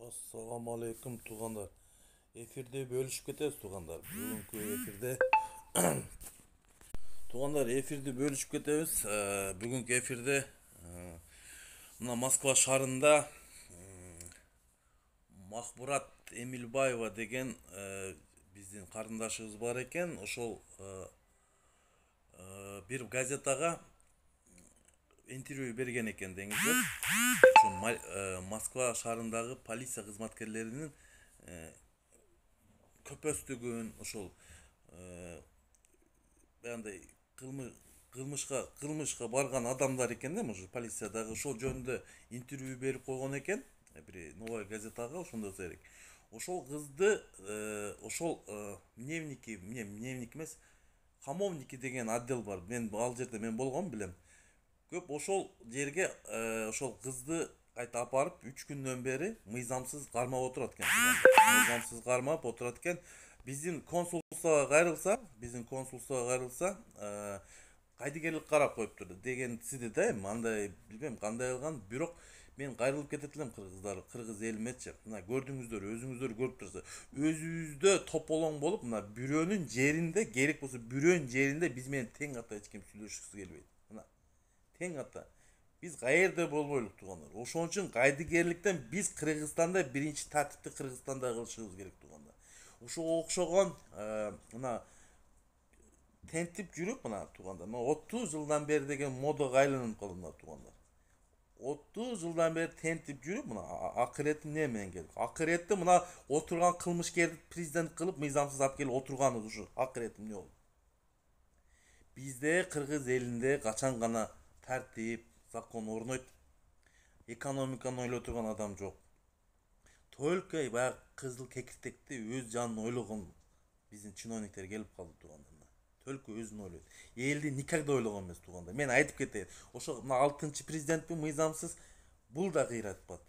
Assalamu alaikum tuğanlar. Efirde bölüşüp ketesiz tuğanlar. Bugünkü efirde tuğanlar efirde bölüşüp ketemiz. Bugünkü efirde mına Moskva şahrında Mahburat Emilbayeva деген биздин карындашыбыз бар экен. Ошол бир газетага интервью берген экен деңиздер. Ошо Москва шаарындагы полиция кызматкерлеринин көпөстүгүн ошол баягындай кылмышка барган адамдар экен да, ошо полициядагы ошол жөнүндө интервью берип койгон экен. Бир новая газетага ошондо керек. Ошол кызды ошол дневник эмес, хамовники деген отдел бар. Мен ал жерде болгом, билем. Көп ошол жерге ошол кызды кайта апарып 3 күндөн бери мыйзамсыз кармап отурат экен. Мыйзамсыз кармап отурат экен. Биздин консулствого кайрылса, кайдыгерлик карап коюптур деген сиди да, андай билбейм кандай кылган, бирок мен кайрылып кетет элем кыргыз элиметчи. Мына көрдүңүздөр, өзүңүздөр көрүп турсуңар. Өзүбүздө тополоң болуп, мына бирөөнүн жеринде, керек болсо бирөөнүн жеринде биз менен тең ката эч ким сүйлөшкүсү келбейт. Мына тең ката. Биз каерде болбойлук тугандар. Ошон үчүн кайдыгерликтен биз Кыргызстанда биринчи тартипти Кыргызстанда кылышыбыз керек тугандар. Ошого окшогон мына тентип жүрүп, мына тугандар, мына 30 жылдан бери деген модага айланып калды мына тугандар. 30 жылдан бери тентип жүрүп, мына акырети эмне менен келди? Акырети мына отурган кылмышкерди президент кылып мыйзамсыз алып келип отурганы ушу акырети эмне болду? Бизде кыргыз элинде качан гана тартип, закон орнойт. Экономиканы ойлой турган адам жок. Только баягы кызыл кекиртекти өз жанын ойлогон биздин чиновниктер келип калды тугандар. Только өзүн ойлойт. Элди никогда ойлогон эмес тугандар. Мен айтып кетейин. Ошо мына 6-чы президентпи мыйзамсыз, бул да кыйратпат.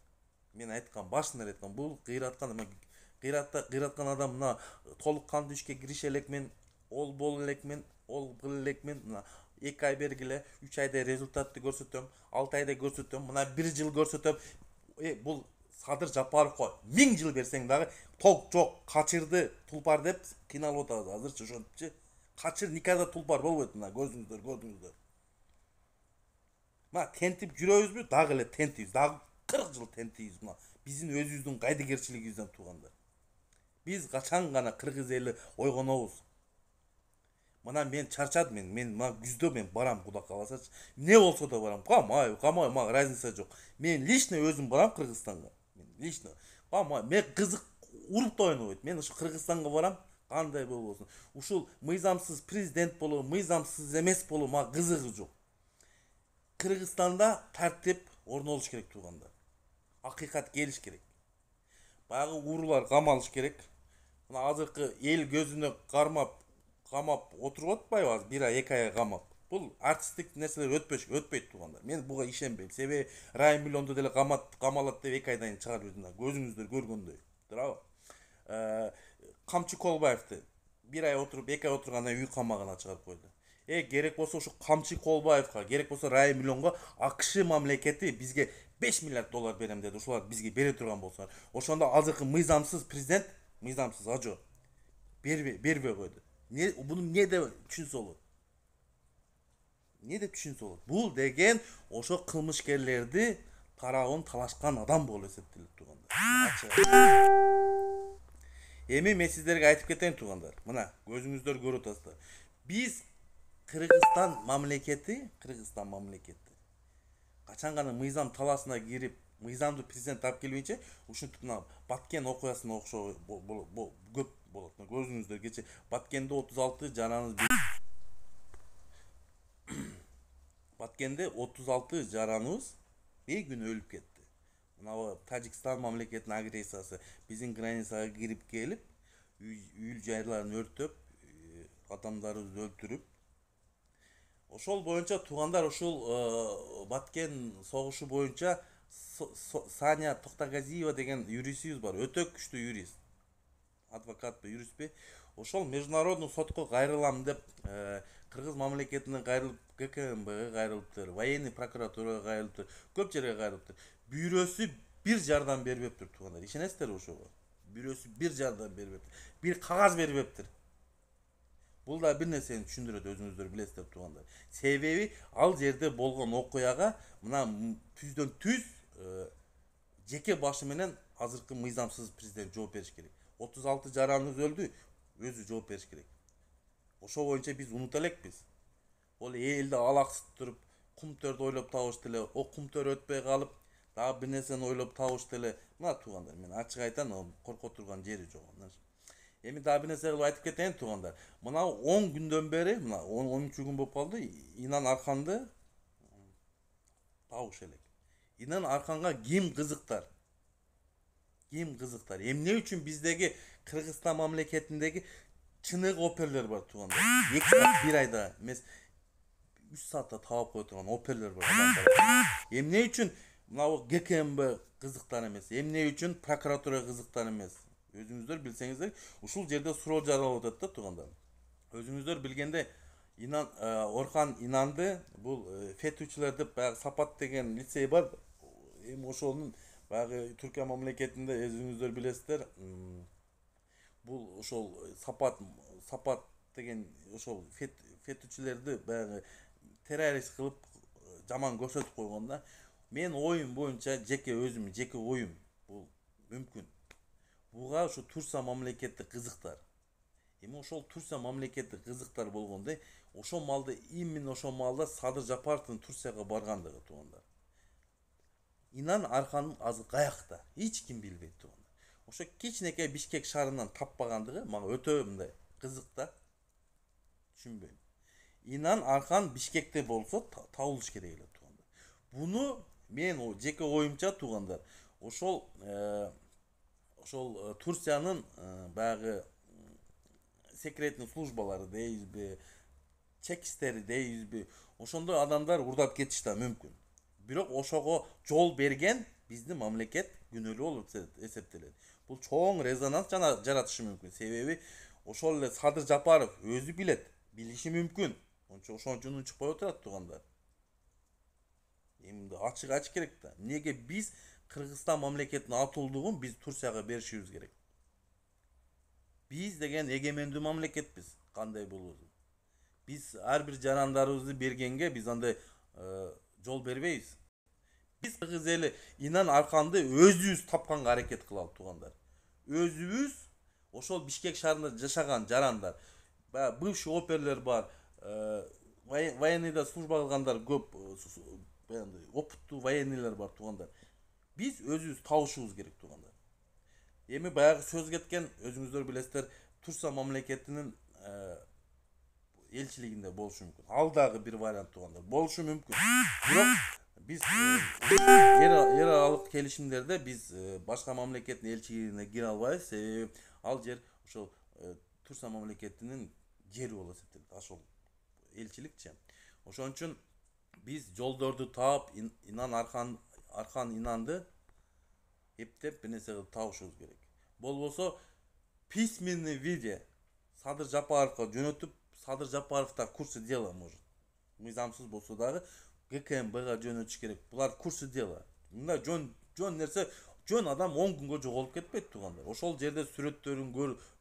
Мен айткан, башында айткан, бул кыйраткан, кыйраткан адам мына толук кандуу ишке кирише элекмен, ол боло элекмен, ол кыла элекмен, мына 2 ай бергиле, 3 айда результатты көрсөтөм, 6 айда көрсөтөм, мына 1 жыл көрсөтөм. Бул Садыр Жапаровго 1000 жыл берсең дагы толк жок, качырды, тулпар деп кыйналып атабыз азырчы, ошонтчу. Качыр никогда тулпар болбойт, мына көзүңүздөр көрдүңүздөр. Мына тентип жүрөбүзбү? Дагы эле тентибиз, дагы 40 жыл тентибиз мына. Биздин өзүбүздүн кайдыгерчилигибизден тугандар. Биз качан гана кыргыз эли ойгонобуз. Мына мен чарчадым, мен мына күздө мен барам, Кудай кааласачы. Не болсо да барам. Камай, мага разница жок. Мен лично өзүм барам Кыргызстанга. Мен лично. Мен кызык уруп да ойнобойт. Мен ушу Кыргызстанга барам. Кандай болбосун. Ушул мыйзамсыз президент болобу, мыйзамсыз эмес болобу, мага кызыгы жок. Кыргызстанда тартип орнолуш керек тугандар. Акыйкат келиш керек. Баягы уруулар камалыш керек. Мына азыркы эл көзүнө камап отуруп атпайбы азыр 1 ай 2 ай камап. Бул артисттик нерселер өтпөйт тугандар. Мен буга ишенбейм. Себеби Райым миллионду деле камалат деп 2 айдан чыгарып жүрдүм. Көзүңүздөр көргөндөй. Туурабы? Камчы Колбаевди 1 ай отуруп, 2 ай отургандан үй камагына чыгарып койду. Керек болсо ушу Камчы Колбаевга, керек болсо Райым миллионго АКШ мамлекети бизге 5 миллиард доллар берем деди. Ошолар бизге бере турган болсо. Ошондо азыркы мыйзамсыз президент, мыйзамсыз ажо бербей койду. Буну эмне деп түшүнсө болот? Эмне деп түшүнсө болот? Бул деген ошо кылмышкерлерди тарабын талашкан адам болуп эсептелет тугандар. Эми мен сиздерге айтып кетейин тугандар. Мына көзүңүздөр көрүп атасыздар. Биз Кыргызстан мамлекети качан гана мыйзам таласына кирип, мыйзамдуу президент алып келбейинче, ушинтип мына Баткен окуясына окшоо көп болот. Көзүңүздөр кече Баткенде 36 жараныбыз бир күн өлүп кетти. Мына Тажикстан мамлекетинин агрессиясы биздин границага кирип келип, үй жайларын өртөп, адамдарыбызды өлтүрүп. Ошол боюнча тугандар, ушул Баткен согушу боюнча Саня Токтогазиева деген юристибиз бар, өтө күчтүү юрист. Адвокатпы, юристпи? Ошол международный сотко кайрылам деп Кыргыз мамлекетине кайрылып, ГКМБга кайрылыптыр, военный прокуратурага кайрылыптыр, көп жерге кайрылыптыр. Бюрөсү bir jardam berбептир туугандар. Ишенесиздерби ошого? Бирөөсү bir жардам бербептир. Bir кагаз бербептир. Бул да бир нерсени түшүндүрөт, өзүңүздөр билесиздер туугандар. Себеби ал жерде болгон окуяга мына түздөн түз жеке башы менен азыркы мыйзамсыз президент жооп бериш керек. 36 жараныбыз өлдү, өзү жооп бериш керек. Ошо боюнча биз унута элекпиз. Ол элди алаксытып туруп, кумтөрдү ойлоп табышты эле, о кумтөр өтпөй калып, дагы бир нерсени ойлоп табышты эле. Мына туугандар, мен ачык айтам, корко турган жери жок. Эми дагы бир нерсе кылып айтып кетейин туугандар. Мына 10 күндөн бери, мына 13 күн болуп калды, Инан Арканды табыш элек. Инан Арканга ким кызыктар? Ким кызыктар? Эмне үчүн биздеги Кыргызстан мамлекетиндеги чыныгы оперлер бар туугандар. 2 саат 1 айда эмес 3 саатта таап кое турган оперлер бар. Эмне үчүн мына ГКМБ кызыктар эмес? Эмне үчүн прокуратура кызыктар эмес? Өзүңүздөр билсеңиздер, ушул жерде суроо жаралып атат да туугандар. Өзүңүздөр билгенде Инан Орхан Инанды бул фетүчүлөр деп баягы Сапат деген лицей бар. Эми ошонун баягы Түркия мамлекетинде өзүңүздөр билесиздер. Бул ошол Сапат деген ошол фетүчүлөрдү баягы террорист кылып жаман көрсөтүп койгонда. Мен оюм боюнча өзүм жеке оюм бул мүмкүн. Буга ошо Турция мамлекети кызыктар. Эми ошол Турция мамлекети кызыктар болгондой, ошол маалда именно ошол маалда Садыр Жапаровдун Турцияга баргандыгы туугандар. Инан Арканын азыр каякта? Эч ким билбейт туугандар. Ошо кичинекей Бишкек шаарынан таппагандыгы мага өтө мындай кызык да. Түшүнбөйм. Инан Аркан Бишкекте болсо табылыш керек эле туугандар. Буну мен жеке оюмча туугандар, ошол Турциянын баягы секретный службалары дейбизби, чекистери дейбизби, ошондой адамдар урдап кетиш да мүмкүн. Бирок ошого жол берген биздин мамлекет күнөөлүү болуп эсептелет. Бул чоң резонанс жаратышы мүмкүн. Себеби ошол эле Садыр Жапаров өзү билет, билиши мүмкүн. Ошон үчүн чыкпай отурат туугандар. Эми ачык айтыш керек да. Эмнеге биз Кыргызстан мамлекетинин атуулдугун биз Турцияга беришибиз керек? Биз деген эгемендүү мамлекетпиз. Кандай болобуз? Биз ар бир жарандарыбызды бергенге биз андай жол бербейбиз. Биз кыргыз эли Инан Арканды өзүбүз тапканга аракет кылалы туугандар. Өзүбүз ошол Бишкек шаарында жашаган жарандар, бывший оперлер бар, военныйда служба кылгандар көп, опыттуу военныйлар бар туугандар. Биз өзүбүз табышыбыз керек туугандар. Эми баягы сөз кеткен, өзүңүздөр билесиздер, Турция мамлекетинин элчилигинде болушу мүмкүн. Ал дагы бир вариант туугандар. Болушу мүмкүн. Бирок биз эр аралык келишимдерде биз башка мамлекеттин элчилигине кире албайбыз. Себеби ал жер ошол Турция мамлекетинин жери болуп эсептелет. Ошол элчиликчи. Ошон үчүн биз жолдорду таап Инан Аркан Инанды эптеп бир нерсе кылып табышыбыз керек. Болбосо письменный виде Садыр Жапаровго жөнөтүп, Садыр Жапаров да курсы дела может. Мыйзамсыз болсо дагы ГКМБга жөнөтүш керек. Булар курсы дела. Мында жөн нерсе, жөн адам 10 күнгө жоголуп кетпейт туугандар. Ошол жерде сүрөттөрүн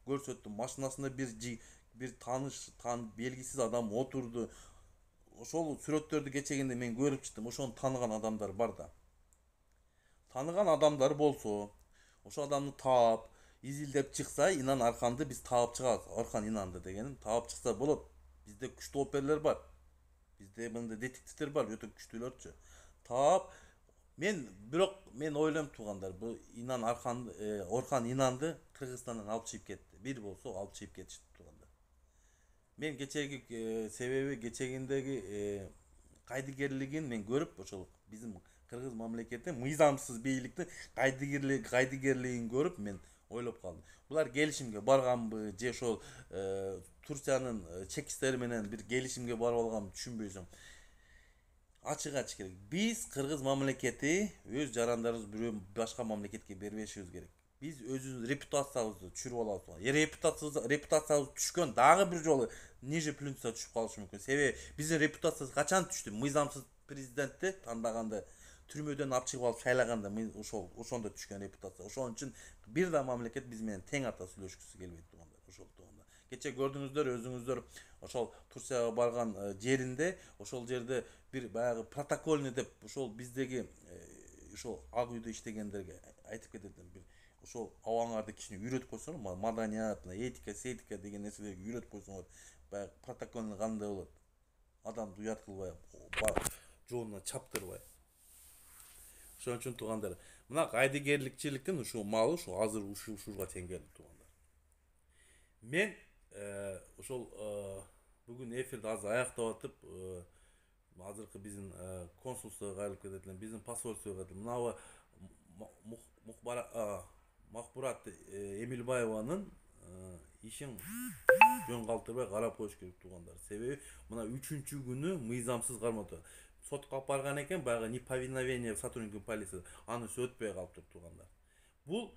көрсөттүм. Машинасында бир тааныш, белгисиз адам отурду. Ошол сүрөттөрдү кечегенде мен көрүп чыктым. Ошону тааныган адамдар бар да. Тааныган адамдар болсо, ошол адамды таап, изилдеп чыкса, Инан Арканды биз таап чыгабыз. Орхан Инанды дегеним таап чыкса болот. Бизде күчтүү оперлер бар. Бизде мындай детективдер бар, өтө күчтүүлөрчү. Таап, мен ойлойм туугандар, бул Инан Орхан Инанды Кыргызстандан алып чыгып кетти. Бир болсо алып чыгып кетишти туугандар. Мен себеби кечегиндеги кайдыгерлигин мен көрүп, ошол биздин Кыргыз мамлекети мыйзамсыз бийликтин кайдыгерлигин көрүп мен ойлоп калдым. Булар келишимге барганбы, же ошол Турциянын чекистери менен бир келишимге барып алганбы түшүнбөйсөм. Ачык айтыш керек. Биз Кыргыз мамлекети өз жарандарыбыз бирөө башка мамлекетке бербешибиз керек. Биз өзүбүздүн репутациябызды түшүрүп алабыз. Репутациябыз түшкөн дагы бир жолу ниже плинтуса түшүп калышы мүмкүн. Себеби биздин репутациябыз качан түштү? Мыйзамсыз президентти тандаганда түрмөдөн алып чыгып алып шайлаганда ошондо түшкөн репутация. Ошон үчүн бир да мамлекет биз менен тең ата сүйлөшкүсү келбейт туугандар. Ошол туугандар. Кече көрдүңүздөр өзүңүздөр ошол Турцияга барган жеринде, ошол жерде бир баягы протокольный деп ошол биздеги ошол ак үйдө иштегендерге айтып кетет элем, бир ошол абаңарды кичине үйрөтүп койсоңор, маданият, этика, сетика деген нерселерге үйрөтүп койсоңор, баягы протокольный кандай болот? Адамды уят кылбай, жоонуна чаптырбай. Ошон үчүн туугандар, мына кайдыгерликчиликтин ушул малы ушу азыр ушуга чейин келди туугандар. Мен ошол бүгүн эфирди азыр аяктап атып, азыркы биздин консулствого кайрылып кетет элем, биздин посольствого кетет. Мына Махбурат Эмилбаеванын ишин жөн калтырбай карап коюш керек туугандар. Себеби мына 3-күнү мыйзамсыз карматуу. Сотко алып барган экен, баягы неповиновение сотрудников полиции, анысы өтпөй калыптыр туугандар. Бул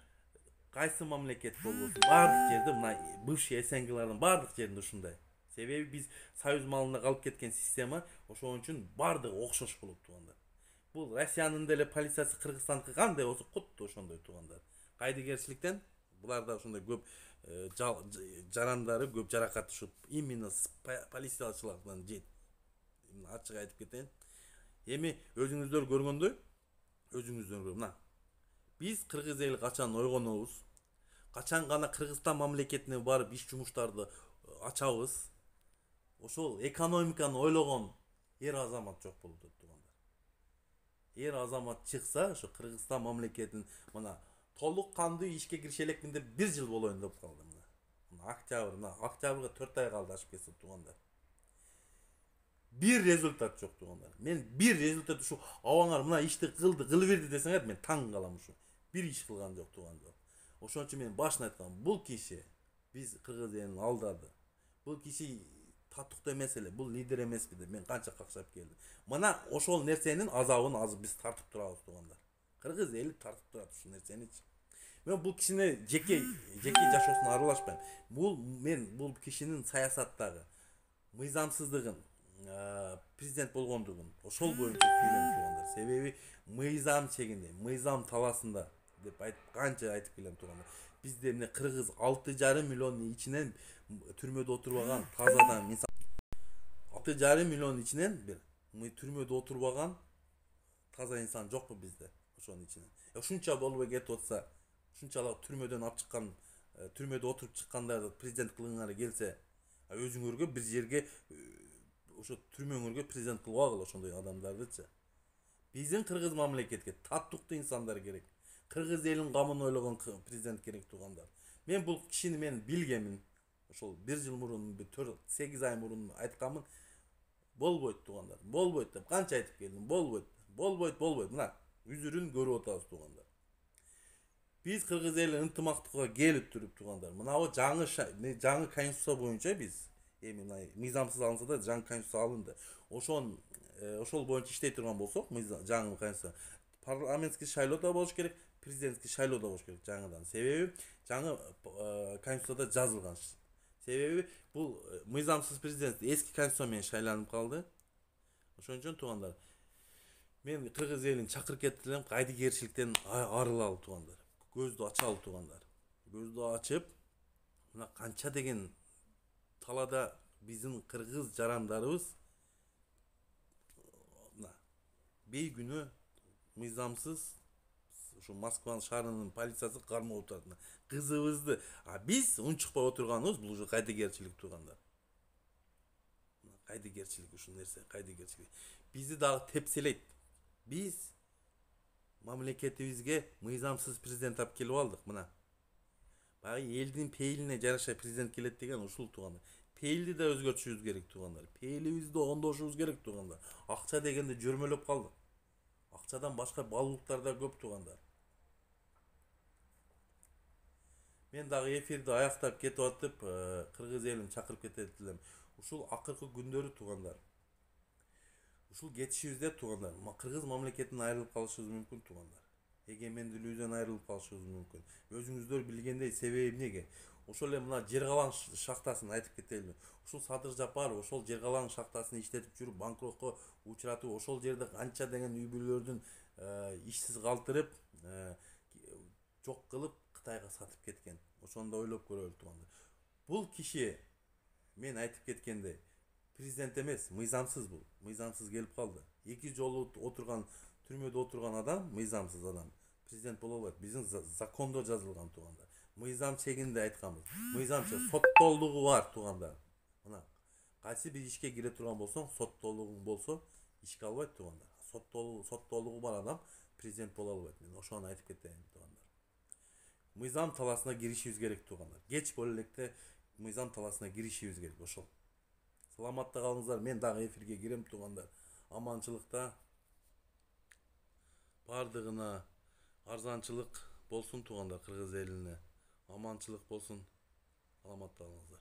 кайсы мамлекет болбосун, баардык жерде мына бывший СНГлардын баардык жеринде ушундай. Себеби биз союз малында калып кеткен система, ошон үчүн баардыгы окшош болот туугандар. Бул Россиянын деле полициясы Кыргызстандыкы кандай болсо куту ошондой туугандар. Кайдыгерчиликтен буларда ошондой көп жарандары, көп жаракат ушуп именно полициячылардан жейт. Ачык айтып кетейин. Эми өзүңүздөр көргөндөй, мына биз кыргыз эли качан ойгонобуз, качан гана Кыргызстан мамлекетине барып иш жумуштарды ачабыз, ошол экономиканы ойлогон эр азамат жок болуп атат туугандар. Эр азамат чыкса, ошо Кыргызстан мамлекетин мына толук кандуу ишке киреше элекмин деп 1 жыл болоюн деп калды. Октябрга 4 ай калды ашып кетсе туугандар. Бир результат жок туугандар. Мен бир результат ушу абаңар мына ишти кылды, кылып берди десеңер, мен таң калам ушу. Бир иш кылган жок туугандар. Ошон үчүн мен башын айткам, бул киши биз кыргыз элин алдады. Бул киши татыктуу эмес эле, бул лидер эмеспи деп мен канча какшап келдим. Мына ошол нерсенин азабын азыр биз тартып турабыз туугандар. Кыргыз эли тартып турат ушул нерсеничи. Мен бул кишине жеке жашоосуна аралашпайм. Бул кишинин саясаттагы мыйзамсыздыгын, президент болгондугун ошол боюнча сүйлөйм туугандар. Себеби мыйзам чегинде, мыйзам таласында деп канча айтып келем туугандар. Бизде эмне кыргыз 6,5 миллиондун ичинен түрмөдө отурбаган тазадан инсан 6,5 миллиондун ичинен бир түрмөдө отурбаган таза инсан жокпу бизде ошонун ичинен. Ушунча болбой кетип атса, ушунчалык түрмөдөн алып чыккан, түрмөдө отуруп чыккандарды президент кылгыңар келсе, өзүңөргө бир жерге ошо түрмөңөргө президент кылып алгыла ошондой адамдардычы. Биздин кыргыз мамлекетке татыктуу инсандар керек. Кыргыз элин камын ойлогон президент керек туугандар. Мен бул кишини билгемин. Ошол 1 жыл мурун, 4-8 ай мурун айткамын. Болбойт туугандар. Болбойт деп канча айтып келдим. Болбойт. Мына үзүрүн көрүп атабыз туугандар. Биз кыргыз эли ынтымактыкка келип туруп туугандар. Мына жаңы конституция боюнча биз эми мыйзамсыз алынса да жаңы конституция алынды. Ошол боюнча иштей турган болсок, жаңы конституция парламентский шайлоо да болуш керек, президентский шайлоо да болуш керек жаңыдан. Себеби жаңы конституцияда жазылган. Себеби бул мыйзамсыз президент эски конституция менен шайланып калды. Ошон үчүн туугандар, мен кыргыз элин чакырып кетип элем, кайдыгерчиликтен арылалы туугандар. Көздү ачалы туугандар. Көздү ачып, мына канча деген талада биздин кыргыз жарандарыбыз мына бейгүнөө мыйзамсыз ушу Москва шаарынын полициясы кармап турат. Кызыбызды, биз унчукпай отурганыбыз бул уже кайдыгерчилик туугандар. Кайдыгерчилик ушул нерсе, кайдыгерчилик. Бизди дагы тепселейт. Биз мамлекетибизге мыйзамсыз президент алып келип алдык мына. Баягы элдин пейилине жараша президент келет деген ушул туугандар. Пейилди да өзгөртүшүбүз керек туугандар. Пейилибизди оңдошубуз керек туугандар. Акча дегенде жөрмөлөп калдык. Акчадан башка баллуктар да көп туугандар. Мен дагы эфирди аяктап кетип атып, кыргыз элин чакырып кетет элем. Ушул акыркы күндөрү туугандар. Ушул кетишибизде туугандар, кыргыз мамлекетинен айрылып калышыбыз мүмкүн туугандар. Эгемендүүлүгүнөн айрылып калышыбыз мүмкүн. Өзүңүздөр билгендей, себеби эмнеге? Ошол эле мына Жергалаң шахтасын айтып кетели. Ушул Садыр Жапаров ошол Жергалаң шахтасын иштетип жүрүп банкротко учуратып, ошол жерде канча деген үй бүлөлөрдүн ишсиз калтырып, жок кылып Кытайга сатып кеткен. Ошондо ойлоп көрөлү туугандар. Бул киши мен айтып кеткендей президент эмес, мыйзамсыз бул. Мыйзамсыз келип калды. 2 жолу отурган түрмөдө отурган адам, мыйзамсыз адам президент боло албайт. Биздин закондо жазылган туугандар. Мыйзам чегинде айтканбыз. Мыйзамча соттолугу бар туугандар. Мына кайсы бир ишке кире турган болсоң, соттолугуң болсо ишке албайт туугандар. Соттолугу бар адам президент боло албайт. Мен ошону айтып кетейин туугандар. Мыйзам таласына киришибиз керек туугандар. Кеч боло электе мыйзам таласына киришибиз керек. Ошол. Саламатта калыңыздар. Мен дагы эфирге кирем туугандар. Аманчылыкта бардыгына арзанчылык болсун туугандар, кыргыз элине. Аманчылык болсун. Саламатта калыңыздар.